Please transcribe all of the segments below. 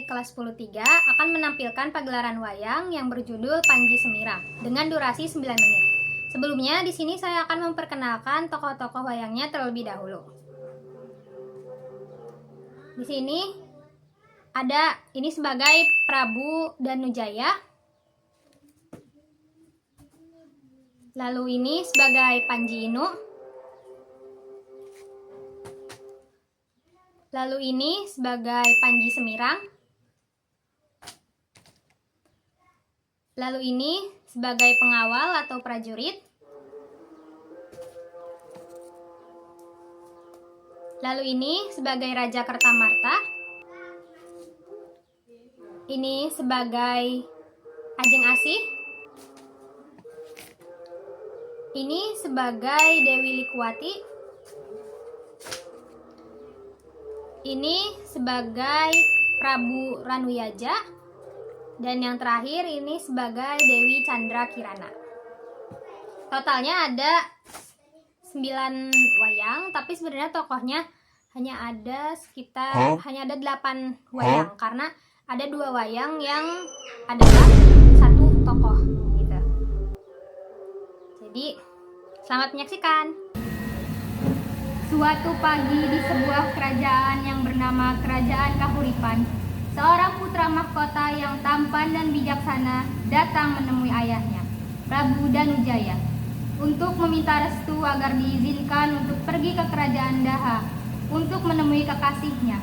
dari kelas 10-3 akan menampilkan pagelaran wayang yang berjudul Panji Semirang dengan durasi 9 menit. Sebelumnya di sini saya akan memperkenalkan tokoh-tokoh wayangnya terlebih dahulu. Di sini ada ini sebagai Prabu Danujaya. Lalu ini sebagai Panji Inu. Lalu ini sebagai Panji Semirang. Lalu ini sebagai pengawal atau prajurit. Lalu ini sebagai Raja Kertamarta. Ini sebagai Ajeng Asih. Ini sebagai Dewi Likwati. Ini sebagai Prabu Ranuyaja. Dan yang terakhir ini sebagai Dewi Chandra Kirana. Totalnya ada 9 wayang, tapi sebenarnya tokohnya hanya ada hanya ada 8 wayang karena ada 2 wayang yang adalah satu tokoh gitu. Jadi selamat menyaksikan. Suatu pagi di sebuah kerajaan yang bernama Kerajaan Kahuripan, seorang putra mahkota yang tampan dan bijaksana datang menemui ayahnya, Prabu Danujaya, untuk meminta restu agar diizinkan untuk pergi ke Kerajaan Daha untuk menemui kekasihnya,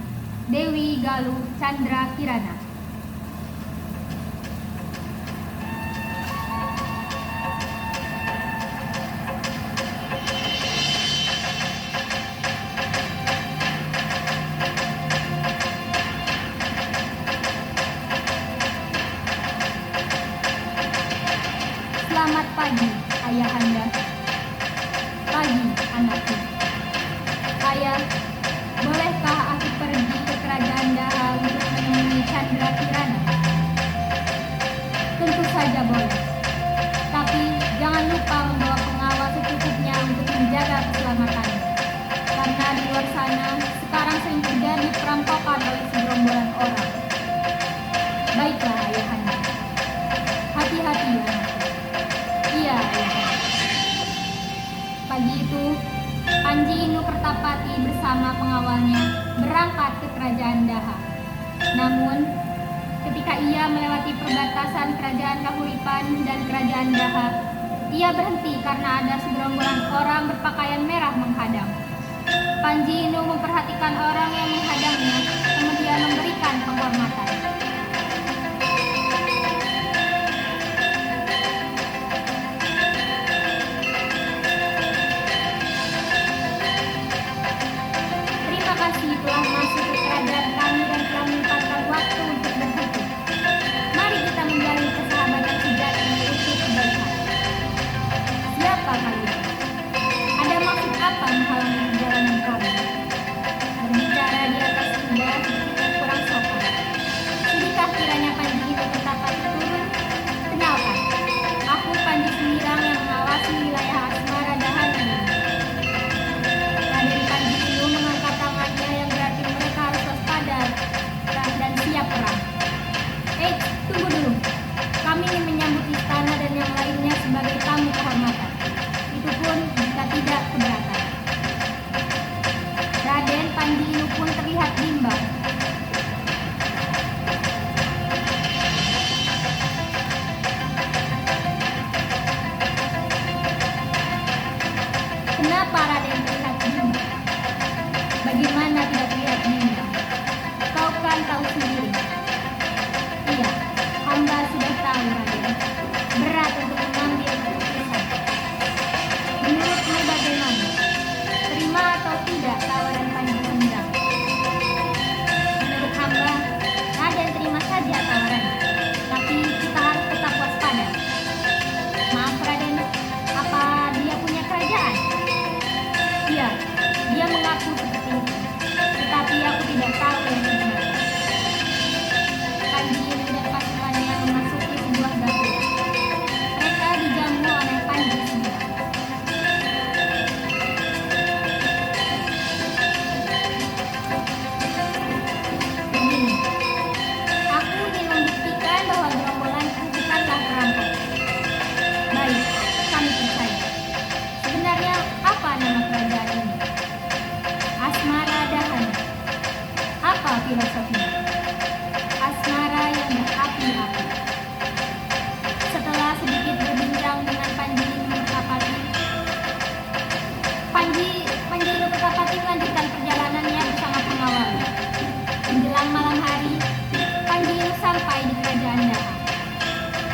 Dewi Galuh Chandra Kirana. Selamat pagi, ayahanda. Pagi, anakku. Ayah, bolehkah aku pergi ke Kerajaan Daha untuk menemui Chandra Kirana? Tentu saja boleh. Tapi jangan lupa membawa pengawal secukupnya untuk menjaga keselamatannya. Karena di luar sana sekarang sering terjadi perampokan oleh segerombolan orang. Baiklah, ayahanda. Hati-hati, anakku. Iya, ayahanda. Pagi itu, Panji Inu Kertapati bersama pengawalnya berangkat ke Kerajaan Daha. Namun, ketika ia melewati perbatasan Kerajaan Kahuripan dan Kerajaan Daha, ia berhenti karena ada segerombolan orang berpakaian merah menghadang. Panji Inu memperhatikan orang yang menghadangnya, kemudian memberikan penghormatan. Telah masuk ke kerajaan kami dan telah menyempatkan waktu untuk bertemu. Mari kita menjalin persahabatan sejati untuk kebaikan. Siapa kalian? Ada maksud apa menghalangi perjalanan kami? Berbicara di atas kuda kurang sopan.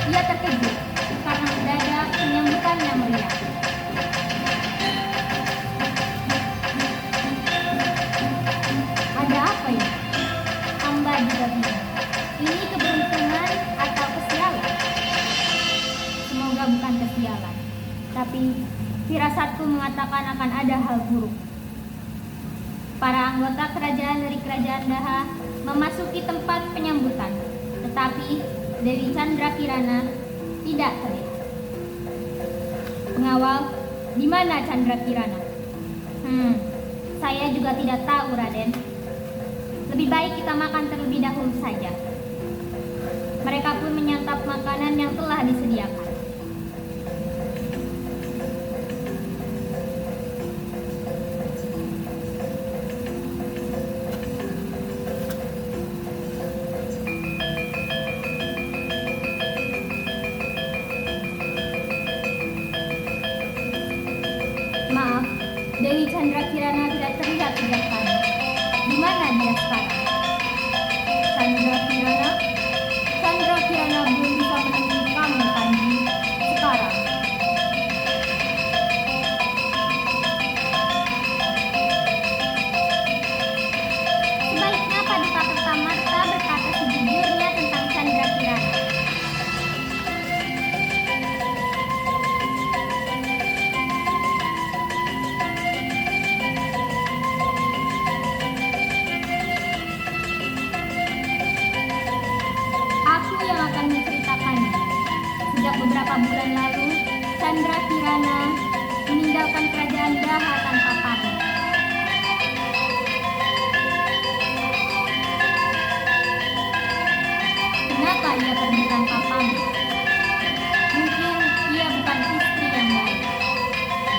Ia terkejut karena mendadak penyambutannya meriah. Ada apa ya? Hamba juga bingung. Ini keberuntungan atau kesialan? Semoga bukan kesialan, tapi firasatku mengatakan akan ada hal buruk. Para anggota kerajaan dari kerajaan Daha memasuki tempat penyambutan, tetapi Dewi Chandra Kirana tidak terlihat. Pengawal, di mana Chandra Kirana? Saya juga tidak tahu, Raden. Lebih baik kita makan terlebih dahulu saja. Mereka pun menyantap makanan yang telah disediakan. Maaf, Dewi Chandra Kirana tidak terlihat sejak tadi. Di mana dia sekarang? Chandra Kirana? Chandra Kirana belum bisa menemui kamu, Panji. Sekarang. Sebaiknya Paduka Kertamarta berkata sejujurnya tentang Chandra Kirana. Sejak beberapa bulan lalu, Chandra Kirana meninggalkan kerajaan Daha tanpa pamit. Kenapa ia pergi tanpa pamit? Mungkin ia bukan istri yang baik.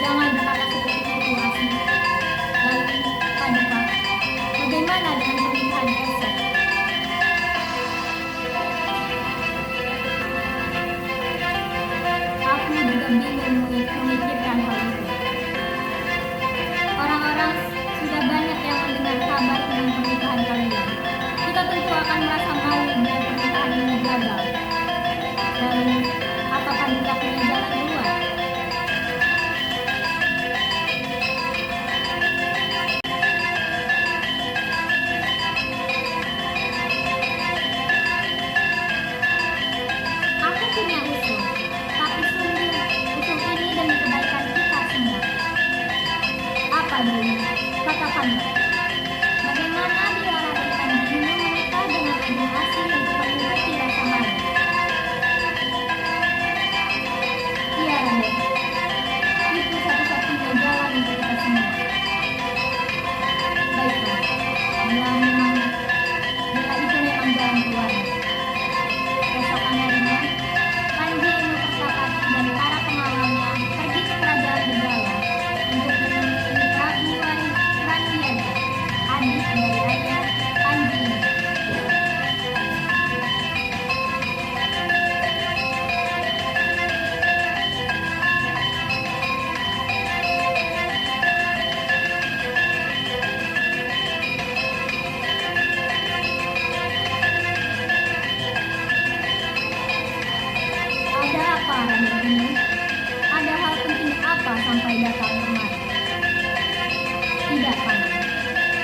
Jangan berkata seperti itu, Asmi. Lalu, Paduka, bagaimana dengan pernikahan esok? Bingung memikirkan hal itu. Orang-orang sudah banyak yang mendengar kabar tentang pernikahan kalian. Kita tentu akan merasa malu bila pernikahan ini gagal. Lalu, apakah kita punya jalan keluar? Aku punya usul, tapi sungguh ini demi kebaikan kita semua. Apa Dewi? Katakanlah. Bagaimana bila Raden Panji menikah dengan adik asing untuk mengobati rasa malu? Iya, Raden. Itu satu-satunya jalan untuk kita semua. Baiklah. Bila itu memang jalan keluarnya. Keesokan harinya, Panji Inu Kertapati dan para pengawalnya pergi ke kerajaan Begala untuk menemui Prabu Raniaja, adik dari Raja Panji Inu. Ada apa, Raden Inu? Ada hal penting apa sampai datang kemari? Tidak, Paman.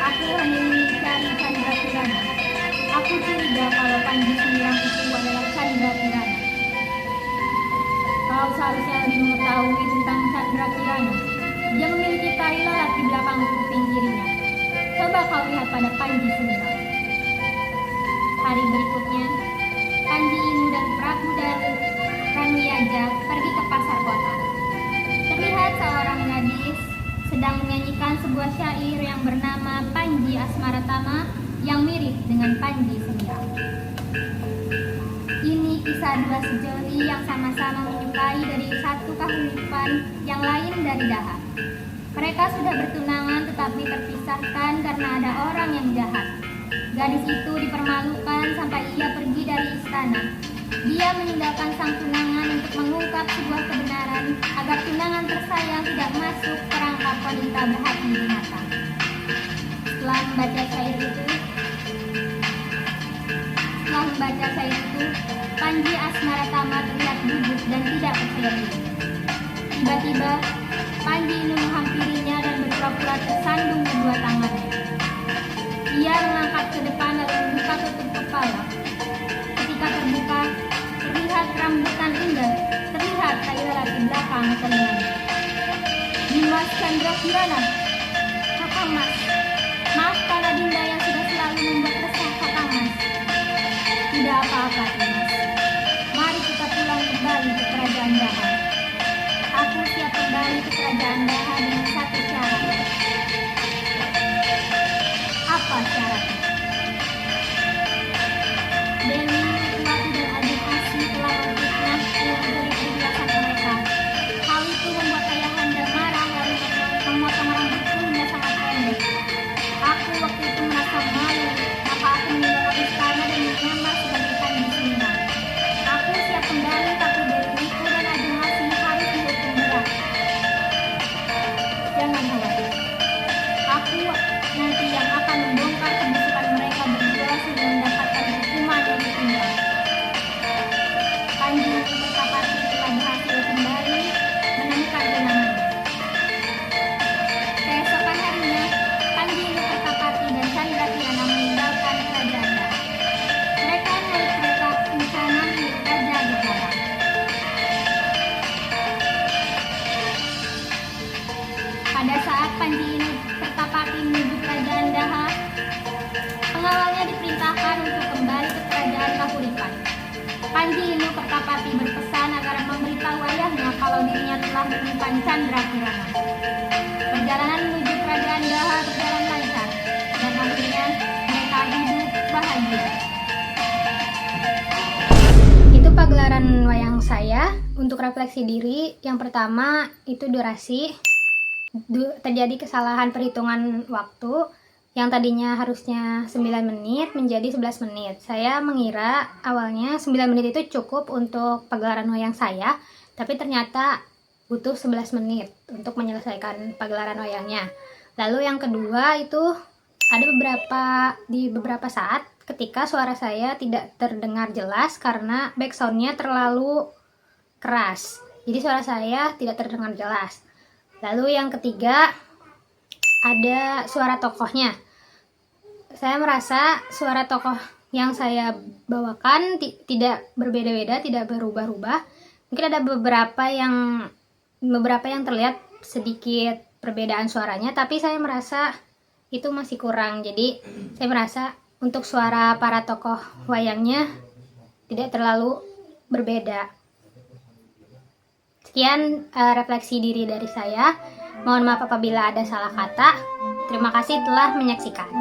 Aku hanya ingin mencari Chandra Kirana. Aku curiga kalau Panji Sumirang itu adalah Chandra Kirana. Kau seharusnya lebih mengetahui tentang Chandra Kirana. Dia memiliki tali lalat di belakang kuping kirinya. Coba kau lihat pada Panji Sumirang. Hari berikutnya, Panji Inu dan Prabu Raniaja pergi ke pasar kota. Terlihat seorang gadis sedang menyanyikan sebuah syair yang bernama Panji Asmaratama yang mirip dengan Panji Sumirang. Ini kisah dua sejoli yang sama-sama menyukai dari satu kahuripan yang lain dari Daha. Mereka sudah bertunangan tetapi terpisahkan karena ada orang yang jahat. Gadis itu dipermalukan sampai ia pergi dari istana. Dia meninggalkan sang tunangan untuk mengungkap sebuah kebenaran agar tunangan tersayang tidak masuk perangkap wanita berhati binatang. Setelah membaca syair itu, Panji Asmaratama dan tidak percaya diri. Tiba-tiba, Panji Inu menghampirinya dan berpura-pura tersandung kedua tangannya. Ia mengangkat ke depan lalu membuka tutup kepala. Ketika terbuka, terlihat rambutan indah, terlihat tai lalat di belakang telinganya. Dimas Chandra Kirana, Kakang Mas, maafkan Adinda yang sudah selalu membuat resah Kakang Mas. Tidak apa-apa, Dimas. Mari kita pulang kembali ke kerajaan Daha. Aku siap kembali ke kerajaan Daha dengan satu syarat. Apa syaratnya? Dewi, Tuati dan Adik Asih telah memfitnah yang memberi penjelasan mereka. Hal itu membuat ayahanda marah lalu memotong rambutku hingga sangat pendek. Aku waktu itu merasa malu, maka aku meninggalkan istana dan menyamar sebagai Panji Sindang. Aku siap kembali, tapi Dewiku dan Adik Asih harus dihukum berat. Jangan khawatir. Aku nanti yang akan membongkar kebusukan mereka berdua sehingga mendapatkan hukuman yang setimpal. Panji Pertapati telah berhasil kembali menemukan tunangannya. Keesokan harinya, Panji Pertapati dan Chandra Kirana meninggalkan kerajaan Daha. Mereka naik kereta kencana milik Raja Adipara. Pada saat Panji Pertapati menuju kerajaan Daha, pengawalnya diperintahkan untuk kembali ke kerajaan Kahuripan. Panji Pertapati berpesan agar memberitahu ayahnya kalau dirinya telah menemukan Chandra Kirana. Perjalanan menuju kerajaan Daha berjalan lancar dan akhirnya mereka hidup bahagia. Itu pagelaran wayang saya. Untuk refleksi diri, yang pertama itu durasi. Terjadi kesalahan perhitungan waktu yang tadinya harusnya 9 menit menjadi 11 menit. Saya mengira awalnya 9 menit itu cukup untuk pagelaran wayang saya, tapi ternyata butuh 11 menit untuk menyelesaikan pagelaran wayangnya. Lalu yang kedua itu ada beberapa saat ketika suara saya tidak terdengar jelas karena backsoundnya terlalu keras. Jadi suara saya tidak terdengar jelas. Lalu yang ketiga, ada suara tokohnya. Saya merasa suara tokoh yang saya bawakan tidak berbeda-beda, tidak berubah-ubah. Mungkin ada beberapa yang terlihat sedikit perbedaan suaranya, tapi saya merasa itu masih kurang. Jadi saya merasa untuk suara para tokoh wayangnya tidak terlalu berbeda. Sekian refleksi diri dari saya. Mohon maaf apabila ada salah kata. Terima kasih telah menyaksikan.